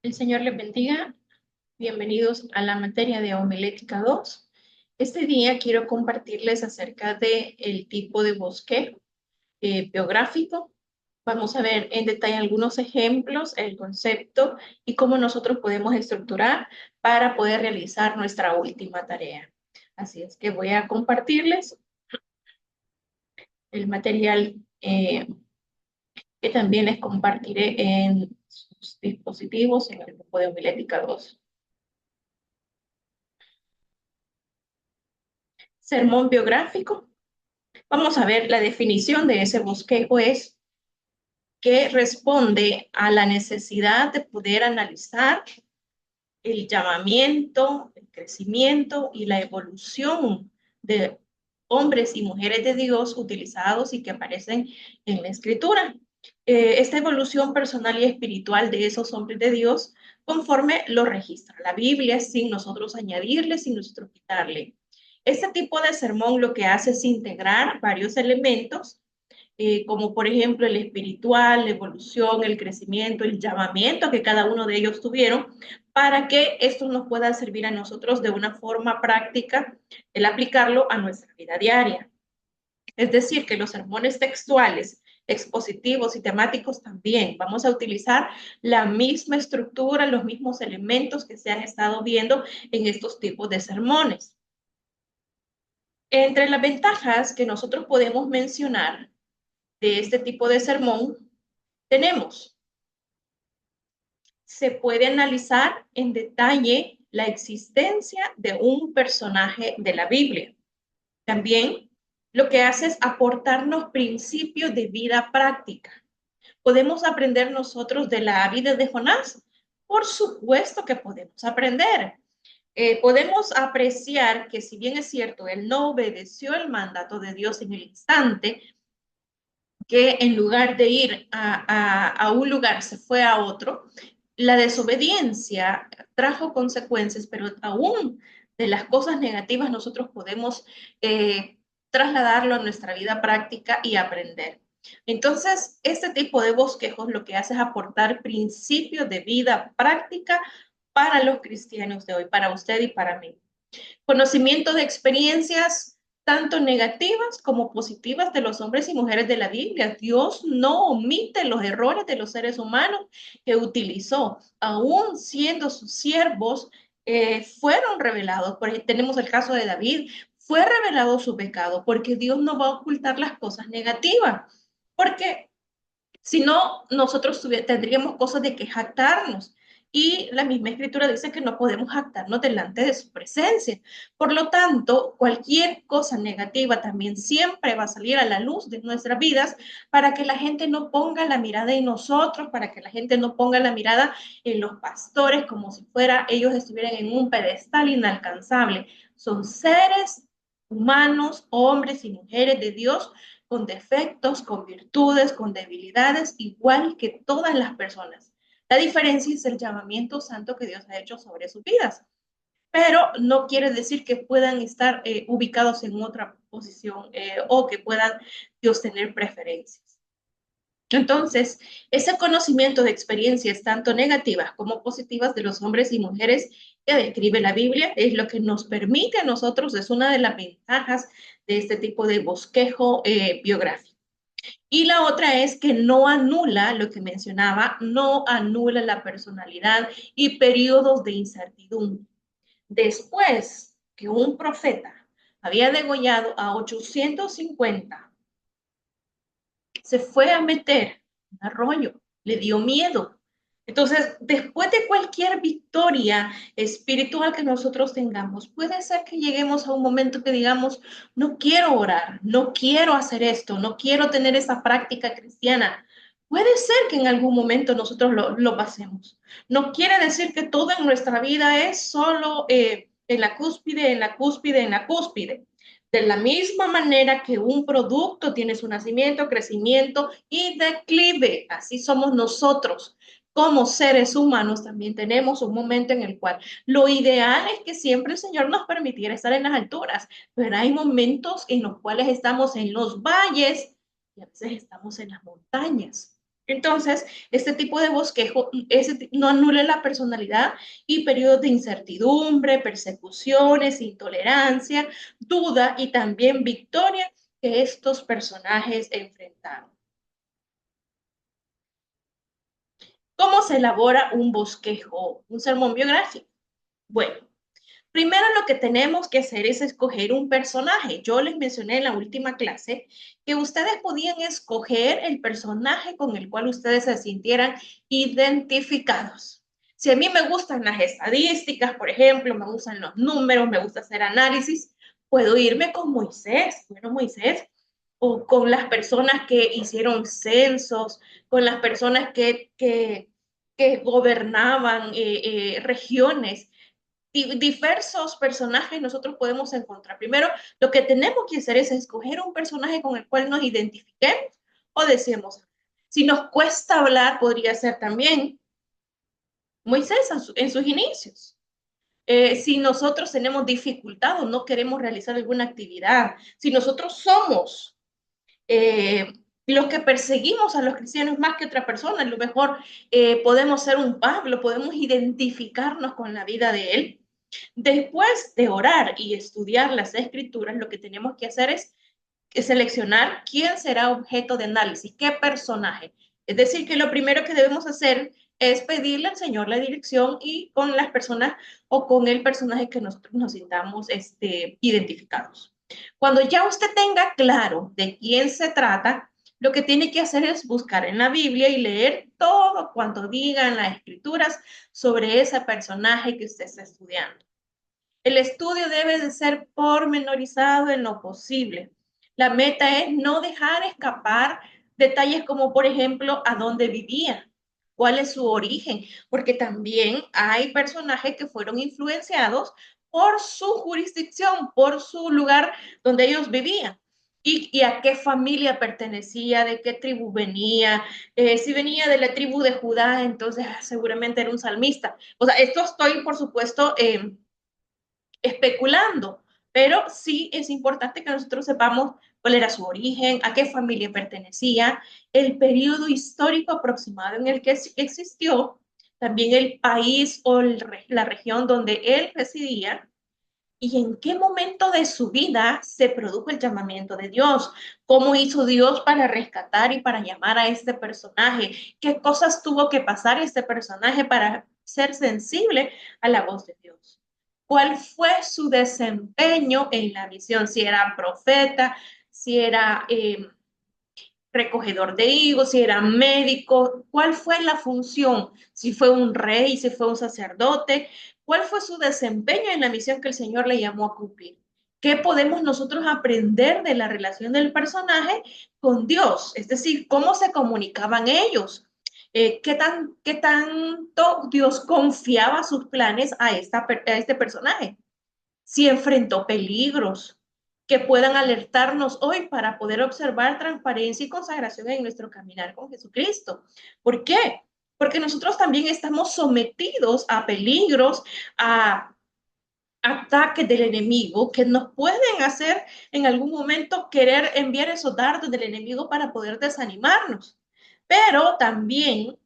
El Señor les bendiga. Bienvenidos a la materia de homilética 2. Este día quiero compartirles acerca de el tipo de bosquejo biográfico. Vamos a ver en detalle algunos ejemplos, el concepto y cómo nosotros podemos estructurar para poder realizar nuestra última tarea. Así es que voy a compartirles el material que también les compartiré en sus dispositivos en el grupo de homilética 2. Sermón biográfico. Vamos a ver la definición de ese bosquejo es que responde a la necesidad de poder analizar el llamamiento, el crecimiento y la evolución de hombres y mujeres de Dios utilizados y que aparecen en la Escritura. Esta evolución personal y espiritual de esos hombres de Dios conforme lo registra la Biblia, sin nosotros añadirle, sin nosotros quitarle. Este tipo de sermón lo que hace es integrar varios elementos como por ejemplo el espiritual, la evolución, el crecimiento, el llamamiento que cada uno de ellos tuvieron, para que esto nos pueda servir a nosotros de una forma práctica, el aplicarlo a nuestra vida diaria. Es decir, que los sermones textuales, expositivos y temáticos también vamos a utilizar la misma estructura, los mismos elementos que se han estado viendo en estos tipos de sermones. Entre las ventajas que nosotros podemos mencionar de este tipo de sermón tenemos, se puede analizar en detalle la existencia de un personaje de la Biblia. También lo que hace es aportarnos principios de vida práctica. ¿Podemos aprender nosotros de la vida de Jonás? Por supuesto que podemos aprender. Podemos apreciar que si bien es cierto, él no obedeció el mandato de Dios en el instante, que en lugar de ir a un lugar se fue a otro, la desobediencia trajo consecuencias, pero aún de las cosas negativas nosotros podemos trasladarlo a nuestra vida práctica y aprender. Entonces, este tipo de bosquejos lo que hace es aportar principios de vida práctica para los cristianos de hoy, para usted y para mí. Conocimiento de experiencias tanto negativas como positivas de los hombres y mujeres de la Biblia. Dios no omite los errores de los seres humanos que utilizó, aún siendo sus siervos, fueron revelados. Por ejemplo, tenemos el caso de David, fue revelado su pecado, porque Dios no va a ocultar las cosas negativas, porque si no, nosotros tendríamos cosas de que jactarnos. Y la misma escritura dice que no podemos jactarnos delante de su presencia. Por lo tanto, cualquier cosa negativa también siempre va a salir a la luz de nuestras vidas para que la gente no ponga la mirada en nosotros, para que la gente no ponga la mirada en los pastores como si fuera ellos estuvieran en un pedestal inalcanzable. Son seres humanos, hombres y mujeres de Dios con defectos, con virtudes, con debilidades, igual que todas las personas. La diferencia es el llamamiento santo que Dios ha hecho sobre sus vidas, pero no quiere decir que puedan estar ubicados en otra posición o que puedan Dios tener preferencias. Entonces, ese conocimiento de experiencias tanto negativas como positivas de los hombres y mujeres que describe la Biblia es lo que nos permite a nosotros, es una de las ventajas de este tipo de bosquejo biográfico. Y la otra es que no anula lo que mencionaba, no anula la personalidad y periodos de incertidumbre. Después que un profeta había degollado a 850, se fue a meter en un arroyo, le dio miedo. Entonces, después de cualquier victoria espiritual que nosotros tengamos, puede ser que lleguemos a un momento que digamos, no quiero orar, no quiero hacer esto, no quiero tener esa práctica cristiana. Puede ser que en algún momento nosotros lo pasemos. No quiere decir que todo en nuestra vida es solo en la cúspide, en la cúspide, en la cúspide. De la misma manera que un producto tiene su nacimiento, crecimiento y declive, así somos nosotros. Como seres humanos también tenemos un momento en el cual lo ideal es que siempre el Señor nos permitiera estar en las alturas, pero hay momentos en los cuales estamos en los valles y a veces estamos en las montañas. Entonces, este tipo de bosquejo no anula la personalidad y periodos de incertidumbre, persecuciones, intolerancia, duda y también victoria que estos personajes enfrentaron. ¿Cómo se elabora un bosquejo, un sermón biográfico? Bueno, primero lo que tenemos que hacer es escoger un personaje. Yo les mencioné en la última clase que ustedes podían escoger el personaje con el cual ustedes se sintieran identificados. Si a mí me gustan las estadísticas, por ejemplo, me gustan los números, me gusta hacer análisis, puedo irme con Moisés. Bueno, Moisés, o con las personas que hicieron censos, con las personas que gobernaban regiones, diversos personajes nosotros podemos encontrar. Primero, lo que tenemos que hacer es escoger un personaje con el cual nos identifiquemos o decimos, si nos cuesta hablar, podría ser también Moisés en sus inicios. Si nosotros tenemos dificultad o no queremos realizar alguna actividad, si nosotros somos los que perseguimos a los cristianos más que otra persona, a lo mejor podemos ser un Pablo, podemos identificarnos con la vida de él. Después de orar y estudiar las escrituras, lo que tenemos que hacer es seleccionar quién será objeto de análisis, qué personaje. Es decir, que lo primero que debemos hacer es pedirle al Señor la dirección y con las personas o con el personaje que nosotros nos sintamos identificados. Cuando ya usted tenga claro de quién se trata, lo que tiene que hacer es buscar en la Biblia y leer todo cuanto digan las escrituras sobre ese personaje que usted está estudiando. El estudio debe de ser pormenorizado en lo posible. La meta es no dejar escapar detalles como, por ejemplo, a dónde vivía, cuál es su origen, porque también hay personajes que fueron influenciados por su jurisdicción, por su lugar donde ellos vivían. Y a qué familia pertenecía, de qué tribu venía, si venía de la tribu de Judá, entonces seguramente era un salmista. O sea, esto estoy, por supuesto, especulando, pero sí es importante que nosotros sepamos cuál era su origen, a qué familia pertenecía, el periodo histórico aproximado en el que existió, también el país o la región donde él residía y en qué momento de su vida se produjo el llamamiento de Dios, cómo hizo Dios para rescatar y para llamar a este personaje, qué cosas tuvo que pasar este personaje para ser sensible a la voz de Dios. ¿Cuál fue su desempeño en la misión? Si era profeta, si era recogedor de higos, si era médico, cuál fue la función, si fue un rey, si fue un sacerdote, cuál fue su desempeño en la misión que el Señor le llamó a cumplir. ¿Qué podemos nosotros aprender de la relación del personaje con Dios? Es decir, cómo se comunicaban ellos. ¿Qué tanto Dios confiaba sus planes a este personaje? Si enfrentó peligros que puedan alertarnos hoy para poder observar transparencia y consagración en nuestro caminar con Jesucristo. ¿Por qué? Porque nosotros también estamos sometidos a peligros, a ataques del enemigo que nos pueden hacer en algún momento querer enviar esos dardos del enemigo para poder desanimarnos. Pero también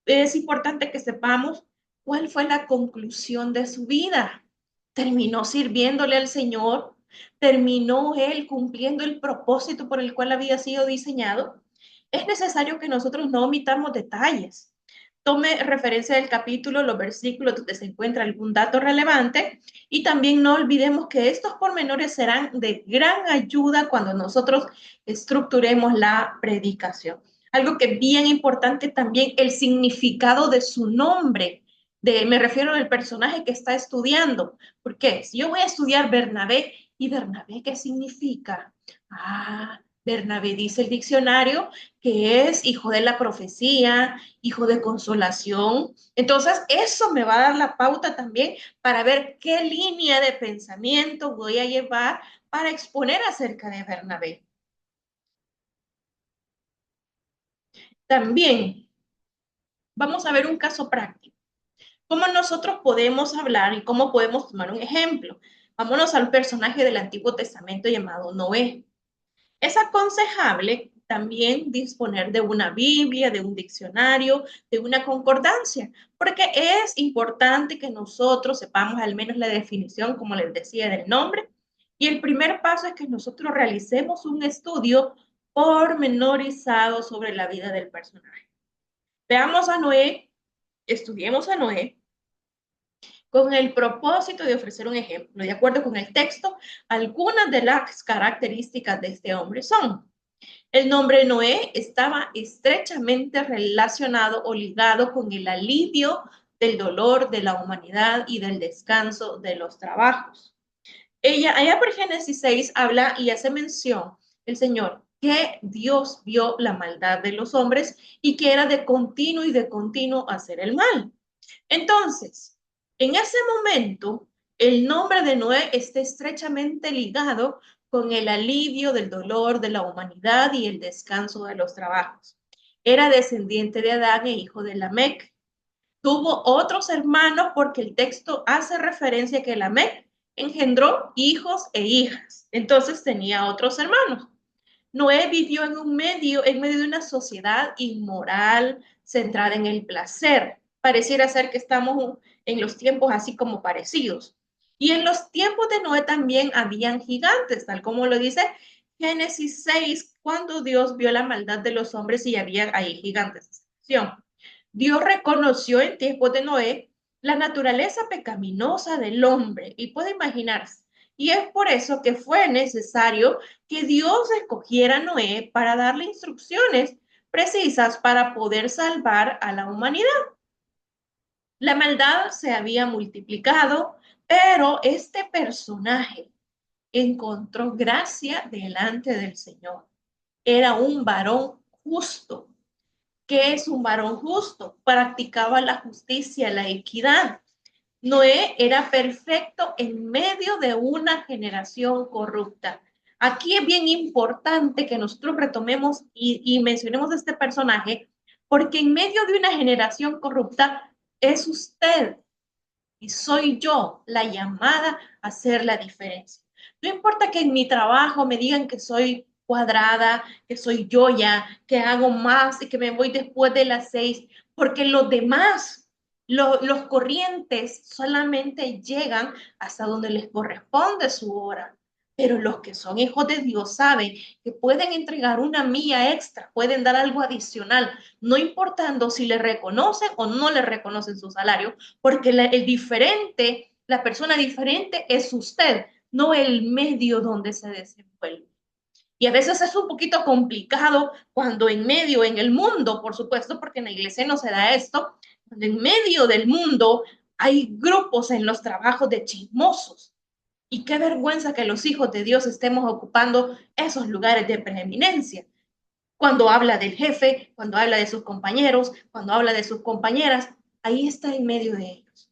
es importante que sepamos cuál fue la conclusión de su vida. Terminó sirviéndole al Señor, terminó él cumpliendo el propósito por el cual había sido diseñado. Es necesario que nosotros no omitamos detalles. Tome referencia del capítulo, los versículos donde se encuentra algún dato relevante y también no olvidemos que estos pormenores serán de gran ayuda cuando nosotros estructuremos la predicación. Algo que es bien importante también, el significado de su nombre. Me refiero al personaje que está estudiando. ¿Por qué? Si yo voy a estudiar Bernabé, ¿y Bernabé qué significa? Bernabé dice el diccionario que es hijo de la profecía, hijo de consolación. Entonces, eso me va a dar la pauta también para ver qué línea de pensamiento voy a llevar para exponer acerca de Bernabé. También vamos a ver un caso práctico. ¿Cómo nosotros podemos hablar y cómo podemos tomar un ejemplo? Vámonos al personaje del Antiguo Testamento llamado Noé. Es aconsejable también disponer de una Biblia, de un diccionario, de una concordancia, porque es importante que nosotros sepamos al menos la definición, como les decía, del nombre. Y el primer paso es que nosotros realicemos un estudio pormenorizado sobre la vida del personaje. Veamos a Noé, estudiemos a Noé con el propósito de ofrecer un ejemplo. De acuerdo con el texto, algunas de las características de este hombre son: el nombre Noé estaba estrechamente relacionado o ligado con el alivio del dolor de la humanidad y del descanso de los trabajos. Allá por Génesis 6 habla y hace mención el Señor que Dios vio la maldad de los hombres y que era de continuo y de continuo hacer el mal. Entonces, en ese momento, el nombre de Noé está estrechamente ligado con el alivio del dolor de la humanidad y el descanso de los trabajos. Era descendiente de Adán e hijo de Lamec. Tuvo otros hermanos porque el texto hace referencia a que Lamec engendró hijos e hijas. Entonces tenía otros hermanos. Noé vivió en medio de una sociedad inmoral, centrada en el placer. Pareciera ser que estamos en los tiempos así como parecidos. Y en los tiempos de Noé también habían gigantes, tal como lo dice Génesis 6, cuando Dios vio la maldad de los hombres y había ahí gigantes. Dios reconoció en tiempos de Noé la naturaleza pecaminosa del hombre y puede imaginarse. Y es por eso que fue necesario que Dios escogiera a Noé para darle instrucciones precisas para poder salvar a la humanidad. La maldad se había multiplicado, pero este personaje encontró gracia delante del Señor. Era un varón justo. ¿Qué es un varón justo? Practicaba la justicia, la equidad. Noé era perfecto en medio de una generación corrupta. Aquí es bien importante que nosotros retomemos y mencionemos a este personaje, porque en medio de una generación corrupta es usted y soy yo la llamada a hacer la diferencia. No importa que en mi trabajo me digan que soy cuadrada, que soy yo ya, que hago más y que me voy después de las 6, porque los demás, los corrientes solamente llegan hasta donde les corresponde su hora. Pero los que son hijos de Dios saben que pueden entregar una milla extra, pueden dar algo adicional, no importando si le reconocen o no le reconocen su salario, porque el diferente, la persona diferente es usted, no el medio donde se desenvuelve. Y a veces es un poquito complicado cuando en medio, en el mundo, por supuesto, porque en la iglesia no se da esto, cuando en medio del mundo hay grupos en los trabajos de chismosos. Y qué vergüenza que los hijos de Dios estemos ocupando esos lugares de preeminencia. Cuando habla del jefe, cuando habla de sus compañeros, cuando habla de sus compañeras, ahí está en medio de ellos.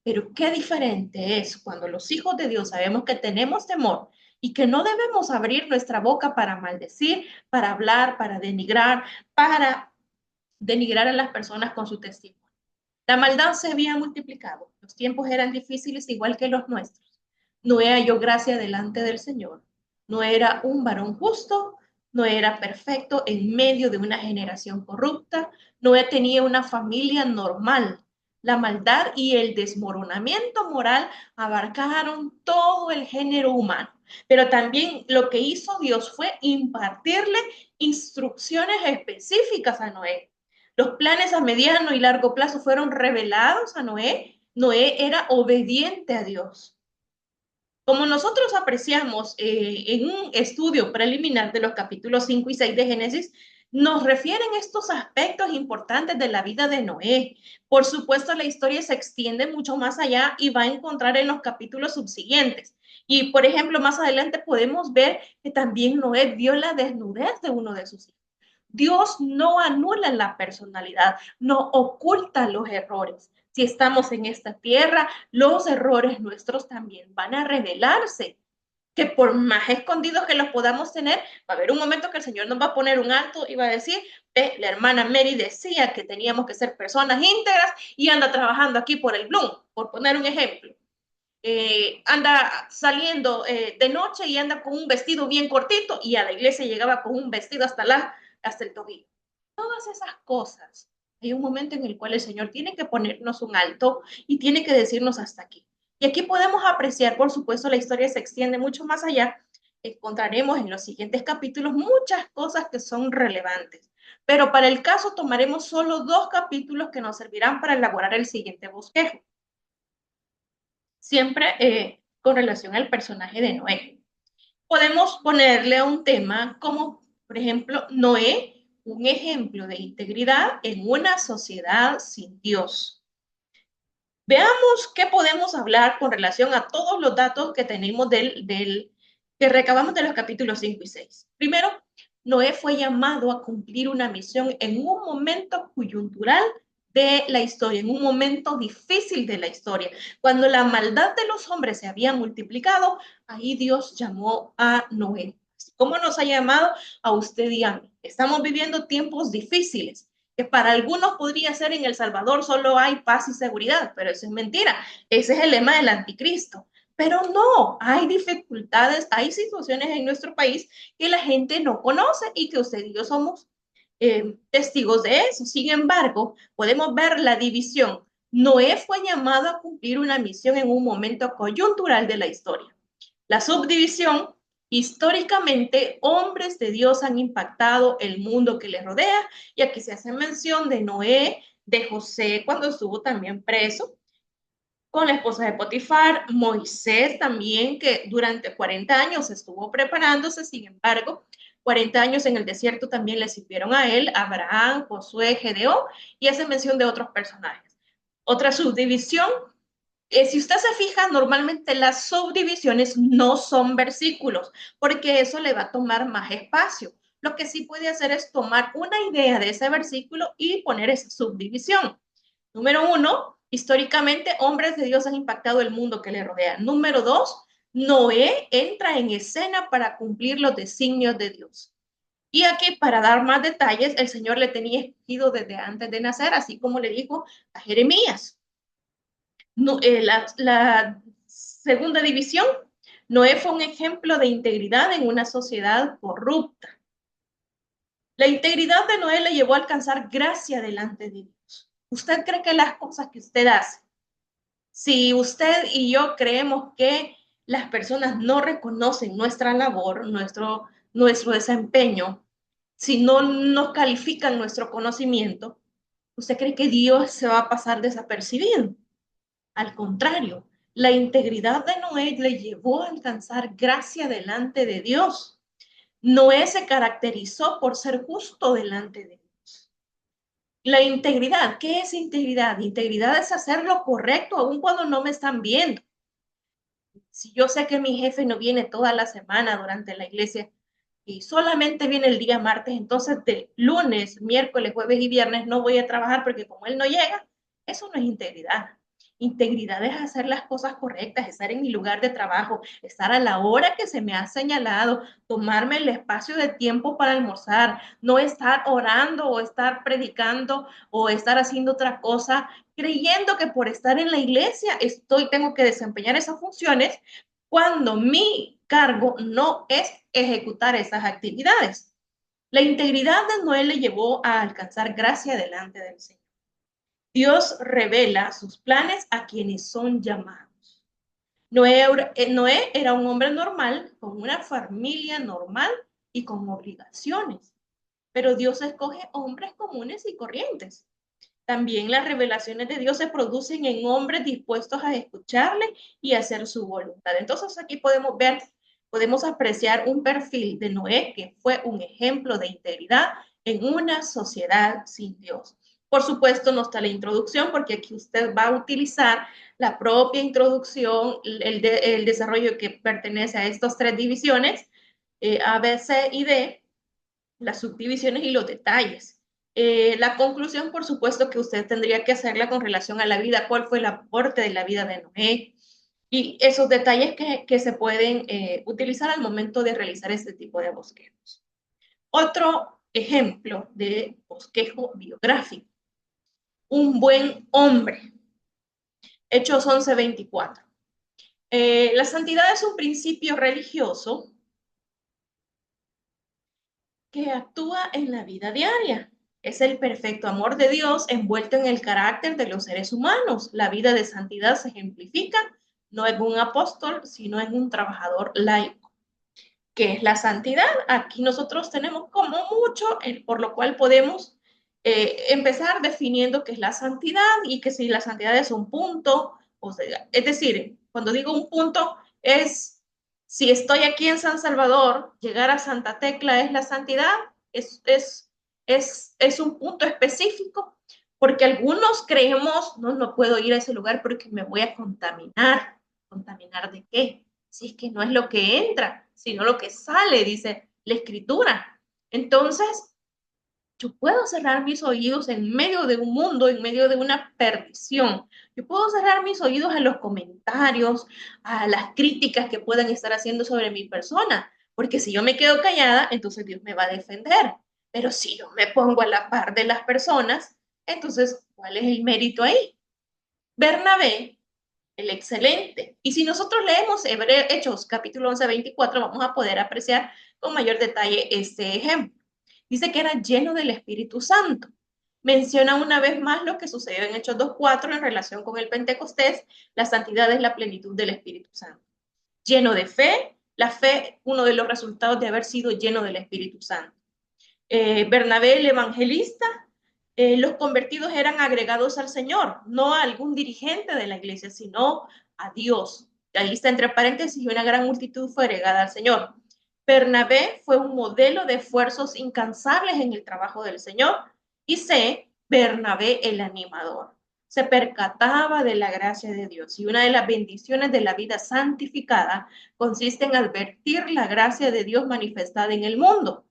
Pero qué diferente es cuando los hijos de Dios sabemos que tenemos temor y que no debemos abrir nuestra boca para maldecir, para hablar, para denigrar a las personas con su testimonio. La maldad se había multiplicado, los tiempos eran difíciles igual que los nuestros. No era yo gracia delante del Señor, no era un varón justo, no era perfecto en medio de una generación corrupta, no tenía una familia normal. La maldad y el desmoronamiento moral abarcaron todo el género humano. Pero también lo que hizo Dios fue impartirle instrucciones específicas a Noé. Los planes a mediano y largo plazo fueron revelados a Noé. Noé era obediente a Dios. Como nosotros apreciamos en un estudio preliminar de los capítulos 5 y 6 de Génesis, nos refieren estos aspectos importantes de la vida de Noé. Por supuesto, la historia se extiende mucho más allá y va a encontrar en los capítulos subsiguientes. Y, por ejemplo, más adelante podemos ver que también Noé vio la desnudez de uno de sus hijos. Dios no anula la personalidad, no oculta los errores. Si estamos en esta tierra, los errores nuestros también van a revelarse. Que por más escondidos que los podamos tener, va a haber un momento que el Señor nos va a poner un alto y va a decir, la hermana Mary decía que teníamos que ser personas íntegras y anda trabajando aquí por el Bloom, por poner un ejemplo. anda saliendo de noche y anda con un vestido bien cortito y a la iglesia llegaba con un vestido hasta el tobillo. Todas esas cosas. Hay un momento en el cual el Señor tiene que ponernos un alto y tiene que decirnos hasta aquí. Y aquí podemos apreciar, por supuesto, la historia se extiende mucho más allá. Encontraremos en los siguientes capítulos muchas cosas que son relevantes. Pero para el caso tomaremos solo 2 capítulos que nos servirán para elaborar el siguiente bosquejo. Siempre con relación al personaje de Noé. Podemos ponerle a un tema como, por ejemplo, Noé, un ejemplo de integridad en una sociedad sin Dios. Veamos qué podemos hablar con relación a todos los datos que tenemos que recabamos de los capítulos 5 y 6. Primero, Noé fue llamado a cumplir una misión en un momento coyuntural de la historia, en un momento difícil de la historia. Cuando la maldad de los hombres se había multiplicado, ahí Dios llamó a Noé. ¿Cómo nos ha llamado a usted y a mí? Estamos viviendo tiempos difíciles que para algunos podría ser en El Salvador solo hay paz y seguridad, pero eso es mentira. Ese es el lema del anticristo. Pero no, hay dificultades, hay situaciones en nuestro país que la gente no conoce y que usted y yo somos testigos de eso. Sin embargo, podemos ver la división. Noé fue llamado a cumplir una misión en un momento coyuntural de la historia. La subdivisión, históricamente, hombres de Dios han impactado el mundo que les rodea, y aquí se hace mención de Noé, de José cuando estuvo también preso, con la esposa de Potifar, Moisés también, que durante 40 años estuvo preparándose, sin embargo, 40 años en el desierto también le sirvieron a él, Abraham, Josué, Gedeón, y hace mención de otros personajes. Otra subdivisión, si usted se fija, normalmente las subdivisiones no son versículos, porque eso le va a tomar más espacio. Lo que sí puede hacer es tomar una idea de ese versículo y poner esa subdivisión. Número 1, históricamente hombres de Dios han impactado el mundo que le rodea. Número 2, Noé entra en escena para cumplir los designios de Dios. Y aquí, para dar más detalles, el Señor le tenía escogido desde antes de nacer, así como le dijo a Jeremías. No, la segunda división, Noé fue un ejemplo de integridad en una sociedad corrupta. La integridad de Noé le llevó a alcanzar gracia delante de Dios. ¿Usted cree que las cosas que usted hace, si usted y yo creemos que las personas no reconocen nuestra labor, nuestro desempeño, si no nos califican nuestro conocimiento, ¿usted cree que Dios se va a pasar desapercibido? Al contrario, la integridad de Noé le llevó a alcanzar gracia delante de Dios. Noé se caracterizó por ser justo delante de Dios. La integridad, ¿qué es integridad? Integridad es hacer lo correcto aun cuando no me están viendo. Si yo sé que mi jefe no viene toda la semana durante la iglesia y solamente viene el día martes, entonces de lunes, miércoles, jueves y viernes no voy a trabajar porque como él no llega, eso no es integridad. Integridad es hacer las cosas correctas, estar en mi lugar de trabajo, estar a la hora que se me ha señalado, tomarme el espacio de tiempo para almorzar, no estar orando o estar predicando o estar haciendo otra cosa, creyendo que por estar en la iglesia tengo que desempeñar esas funciones cuando mi cargo no es ejecutar esas actividades. La integridad de Noé le llevó a alcanzar gracia delante del Señor. Dios revela sus planes a quienes son llamados. Noé era un hombre normal, con una familia normal y con obligaciones, pero Dios escoge hombres comunes y corrientes. También las revelaciones de Dios se producen en hombres dispuestos a escucharle y hacer su voluntad. Entonces aquí podemos apreciar un perfil de Noé que fue un ejemplo de integridad en una sociedad sin Dios. Por supuesto, no está la introducción porque aquí usted va a utilizar la propia introducción, el desarrollo que pertenece a estas 3 divisiones, A, B, C y D, las subdivisiones y los detalles. La conclusión, por supuesto, que usted tendría que hacerla con relación a la vida, cuál fue el aporte de la vida de Noé y esos detalles que se pueden utilizar al momento de realizar este tipo de bosquejos. Otro ejemplo de bosquejo biográfico, un buen hombre. Hechos 11:24. La santidad es un principio religioso que actúa en la vida diaria. Es el perfecto amor de Dios envuelto en el carácter de los seres humanos. La vida de santidad se ejemplifica no en un apóstol, sino en un trabajador laico. ¿Qué es la santidad? Aquí nosotros tenemos como mucho, por lo cual podemos empezar definiendo qué es la santidad y que si la santidad es un punto, o sea, es decir, cuando digo un punto es si estoy aquí en San Salvador, llegar a Santa Tecla es la santidad, es un punto específico, porque algunos creemos, no, no puedo ir a ese lugar porque me voy a contaminar. ¿Contaminar de qué? Si es que no es lo que entra, sino lo que sale, dice la escritura. Entonces, yo puedo cerrar mis oídos en medio de un mundo, en medio de una perdición. Yo puedo cerrar mis oídos a los comentarios, a las críticas que puedan estar haciendo sobre mi persona, porque si yo me quedo callada, entonces Dios me va a defender. Pero si yo me pongo a la par de las personas, entonces, ¿cuál es el mérito ahí? Bernabé, el excelente. Y si nosotros leemos Hechos capítulo 11, 24, vamos a poder apreciar con mayor detalle este ejemplo. Dice que era lleno del Espíritu Santo. Menciona una vez más lo que sucedió en Hechos 2:4 en relación con el Pentecostés. La santidad es la plenitud del Espíritu Santo. Lleno de fe, la fe, uno de los resultados de haber sido lleno del Espíritu Santo. Bernabé, el evangelista, los convertidos eran agregados al Señor, no a algún dirigente de la iglesia, sino a Dios. Ahí está entre paréntesis, y una gran multitud fue agregada al Señor. Bernabé fue un modelo de esfuerzos incansables en el trabajo del Señor. Y C, Bernabé el animador. Se percataba de la gracia de Dios. Y una de las bendiciones de la vida santificada consiste en advertir la gracia de Dios manifestada en el mundo.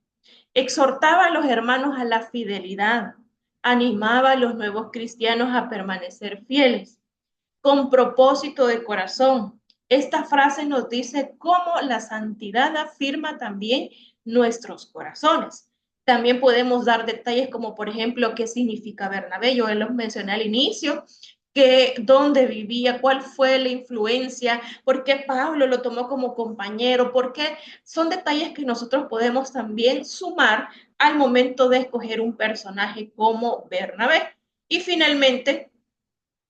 Exhortaba a los hermanos a la fidelidad, animaba a los nuevos cristianos a permanecer fieles, con propósito de corazón. Esta frase nos dice cómo la santidad afirma también nuestros corazones. También podemos dar detalles como, por ejemplo, qué significa Bernabé. Yo los mencioné al inicio, que dónde vivía, cuál fue la influencia, por qué Pablo lo tomó como compañero, porque son detalles que nosotros podemos también sumar al momento de escoger un personaje como Bernabé. Y finalmente,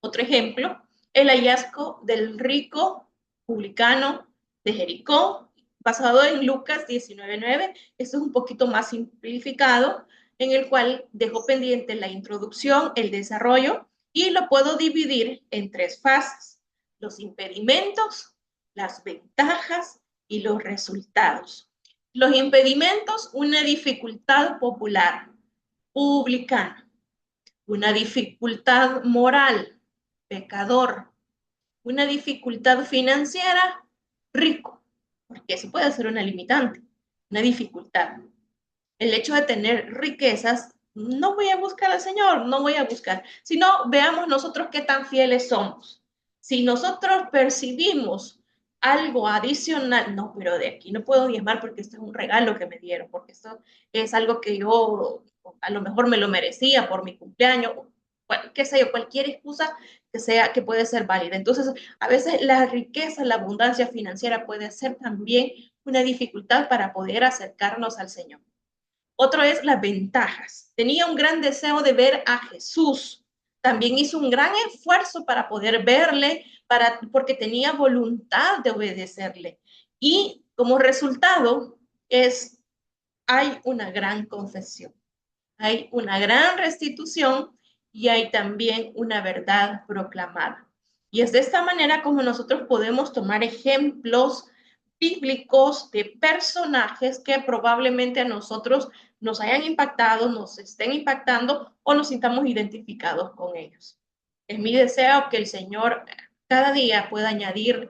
otro ejemplo, el hallazgo del rico publicano de Jericó, basado en Lucas 19:9. Esto es un poquito más simplificado, en el cual dejo pendiente la introducción, el desarrollo, y lo puedo dividir en tres fases: los impedimentos, las ventajas y los resultados. Los impedimentos, una dificultad popular, publicana, una dificultad moral, pecador, una dificultad financiera, rico, porque eso puede ser una limitante, una dificultad. El hecho de tener riquezas, no voy a buscar al Señor, no voy a buscar, sino veamos nosotros qué tan fieles somos. Si nosotros percibimos algo adicional, no, pero de aquí no puedo diezmar porque esto es un regalo que me dieron, porque esto es algo que yo a lo mejor me lo merecía por mi cumpleaños, qué sé yo, cualquier excusa que sea, que puede ser válida. Entonces, a veces la riqueza, la abundancia financiera puede ser también una dificultad para poder acercarnos al Señor. Otro es las ventajas. Tenía un gran deseo de ver a Jesús. También hizo un gran esfuerzo para poder verle, porque tenía voluntad de obedecerle. Y como resultado hay una gran confesión, hay una gran restitución y hay también una verdad proclamada. Y es de esta manera como nosotros podemos tomar ejemplos bíblicos de personajes que probablemente a nosotros nos hayan impactado, nos estén impactando o nos sintamos identificados con ellos. Es mi deseo que el Señor cada día pueda añadir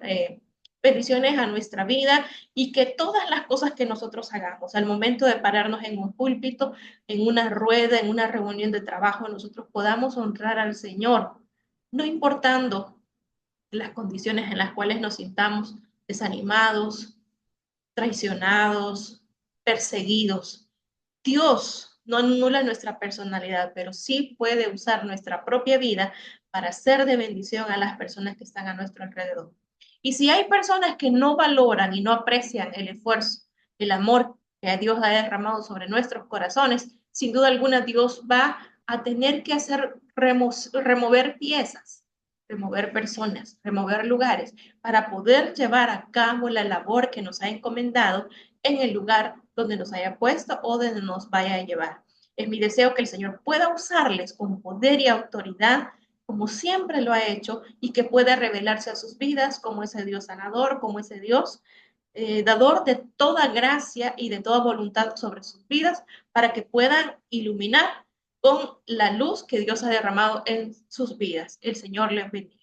bendiciones a nuestra vida y que todas las cosas que nosotros hagamos al momento de pararnos en un púlpito, en una rueda, en una reunión de trabajo, nosotros podamos honrar al Señor, no importando las condiciones en las cuales nos sintamos desanimados, traicionados, perseguidos. Dios no anula nuestra personalidad, pero sí puede usar nuestra propia vida para ser de bendición a las personas que están a nuestro alrededor. Y si hay personas que no valoran y no aprecian el esfuerzo, el amor que Dios ha derramado sobre nuestros corazones, sin duda alguna Dios va a tener que hacer remover piezas, remover personas, remover lugares para poder llevar a cabo la labor que nos ha encomendado en el lugar donde nos haya puesto o donde nos vaya a llevar. Es mi deseo que el Señor pueda usarles con poder y autoridad como siempre lo ha hecho y que pueda revelarse a sus vidas como ese Dios sanador, como ese Dios dador de toda gracia y de toda voluntad sobre sus vidas para que puedan iluminar con la luz que Dios ha derramado en sus vidas. El Señor les bendiga.